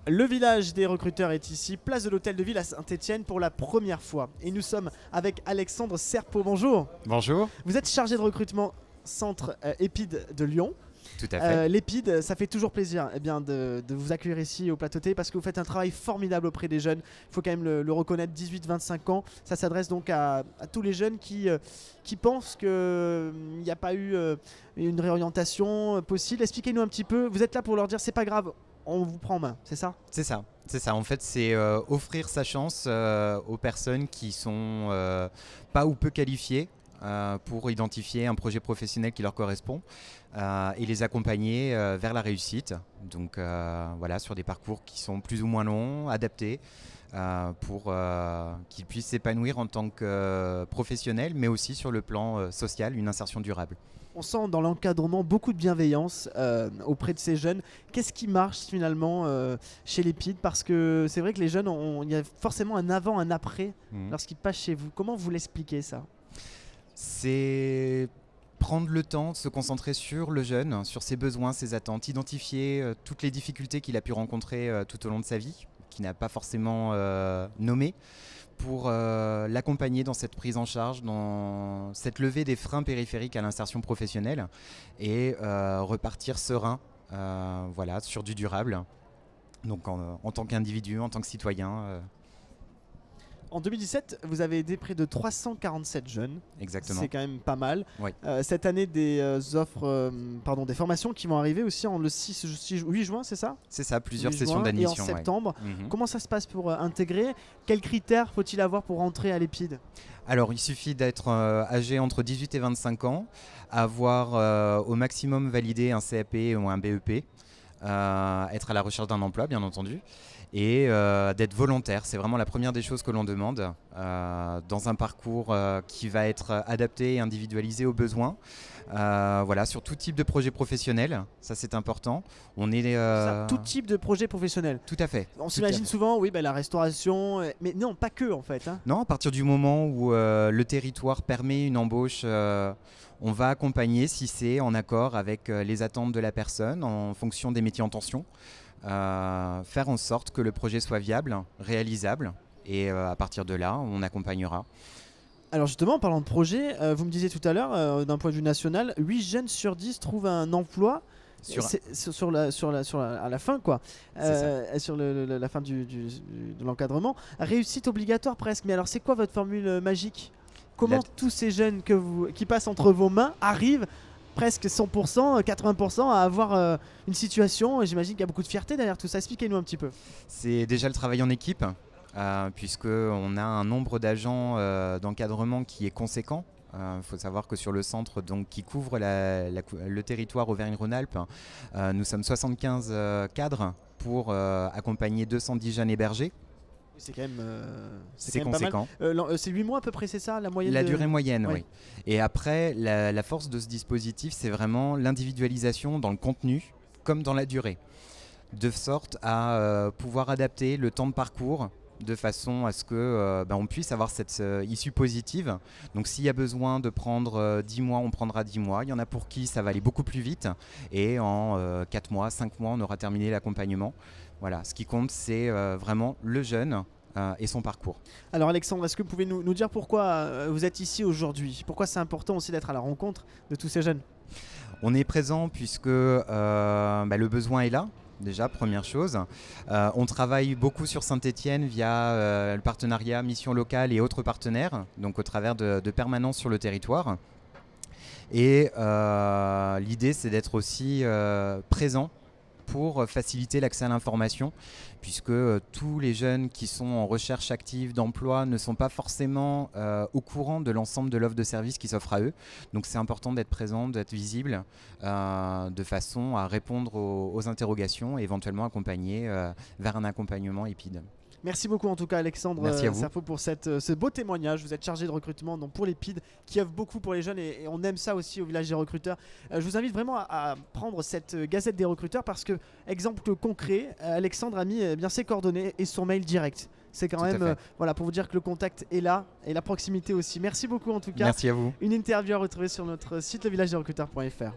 Le village des recruteurs est ici, place de l'Hôtel de Ville à Saint-Etienne pour la première fois. Et nous sommes avec Alexandre Serpeau. Bonjour. Bonjour. Vous êtes chargé de recrutement centre EPID de Lyon. Tout à fait. L'EPID, ça fait toujours plaisir de vous accueillir ici au plateau télé parce que vous faites un travail formidable auprès des jeunes. Il faut quand même le reconnaître, 18-25 ans. Ça s'adresse donc à tous les jeunes qui pensent qu'il n'y a pas eu une réorientation possible. Expliquez-nous un petit peu. Vous êtes là pour leur dire c'est pas grave, on vous prend en main, c'est ça? C'est ça. C'est ça. En fait, c'est offrir sa chance aux personnes qui sont pas ou peu qualifiées pour identifier un projet professionnel qui leur correspond et les accompagner vers la réussite. Donc voilà, sur des parcours qui sont plus ou moins longs, adaptés pour qu'ils puissent s'épanouir en tant que professionnels, mais aussi sur le plan social, une insertion durable. On sent dans l'encadrement beaucoup de bienveillance auprès de ces jeunes. Qu'est-ce qui marche finalement chez l'EPID? Parce que c'est vrai que les jeunes, il y a forcément un avant, un après lorsqu'ils passent chez vous. Comment vous l'expliquez ça? C'est prendre le temps de se concentrer sur le jeune, sur ses besoins, ses attentes, identifier toutes les difficultés qu'il a pu rencontrer tout au long de sa vie, qu'il n'a pas forcément nommées, pour l'accompagner dans cette prise en charge, dans cette levée des freins périphériques à l'insertion professionnelle et repartir serein voilà, sur du durable, donc en tant qu'individu, en tant que citoyen. En 2017, vous avez aidé près de 347 jeunes. Exactement. C'est quand même pas mal. Oui. Cette année, des des formations qui vont arriver aussi le 8 juin, c'est ça? C'est ça, plusieurs 8 sessions juin d'admission. Et en septembre. Ouais. Comment ça se passe pour intégrer? Quels critères faut-il avoir pour rentrer à l'EPID? Alors, il suffit d'être âgé entre 18 et 25 ans, avoir au maximum validé un CAP ou un BEP, être à la recherche d'un emploi, bien entendu, et d'être volontaire. C'est vraiment la première des choses que l'on demande dans un parcours qui va être adapté et individualisé aux besoins. Voilà, sur tout type de projet professionnel, ça c'est important. On est tout type de projet professionnel. Tout à fait. On s'imagine souvent, oui, la restauration, mais non, pas que en fait. Non, à partir du moment où le territoire permet une embauche, on va accompagner si c'est en accord avec les attentes de la personne, en fonction des métiers en tension. Faire en sorte que le projet soit viable, réalisable, et à partir de là, on accompagnera. Alors justement, en parlant de projet, vous me disiez tout à l'heure, d'un point de vue national, 8 jeunes sur 10 trouvent un emploi à la fin, quoi. Sur la fin de l'encadrement. Réussite obligatoire presque. Mais alors, c'est quoi votre formule magique? Comment tous ces jeunes qui passent entre vos mains arrivent presque 100%, 80% à avoir une situation? J'imagine qu'il y a beaucoup de fierté derrière tout ça. Expliquez-nous un petit peu. C'est déjà le travail en équipe. Puisqu'on a un nombre d'agents d'encadrement qui est conséquent. Il faut savoir que sur le centre qui couvre le territoire Auvergne-Rhône-Alpes, nous sommes 75 cadres pour accompagner 210 jeunes hébergés. C'est quand même, c'est conséquent. C'est 8 mois à peu près, c'est ça la moyenne? La durée moyenne, oui. Et après, la force de ce dispositif, c'est vraiment l'individualisation dans le contenu comme dans la durée, de sorte à pouvoir adapter le temps de parcours de façon à ce que on puisse avoir cette issue positive. Donc s'il y a besoin de prendre 10 mois, on prendra 10 mois. Il y en a pour qui ça va aller beaucoup plus vite. Et en 4 mois, 5 mois, on aura terminé l'accompagnement. Voilà, ce qui compte, c'est vraiment le jeune et son parcours. Alors Alexandre, est-ce que vous pouvez nous dire pourquoi vous êtes ici aujourd'hui? Pourquoi c'est important aussi d'être à la rencontre de tous ces jeunes? On est présent puisque le besoin est là. Déjà, première chose. On travaille beaucoup sur Saint-Etienne via le partenariat Mission Locale et autres partenaires, donc au travers de permanences sur le territoire. Et l'idée, c'est d'être aussi présent pour faciliter l'accès à l'information, puisque tous les jeunes qui sont en recherche active d'emploi ne sont pas forcément au courant de l'ensemble de l'offre de services qui s'offre à eux. Donc c'est important d'être présent, d'être visible, de façon à répondre aux interrogations et éventuellement accompagner vers un accompagnement EPID. Merci beaucoup en tout cas Alexandre Serpeau pour ce beau témoignage. Vous êtes chargé de recrutement pour l'EPID qui offre beaucoup pour les jeunes et on aime ça aussi au village des recruteurs. Je vous invite vraiment à prendre cette gazette des recruteurs parce que, exemple concret, Alexandre a mis bien ses coordonnées et son mail direct. C'est quand même voilà, pour vous dire que le contact est là et la proximité aussi. Merci beaucoup en tout cas. Merci à vous. Une interview à retrouver sur notre site levillagesdesrecruteurs.fr.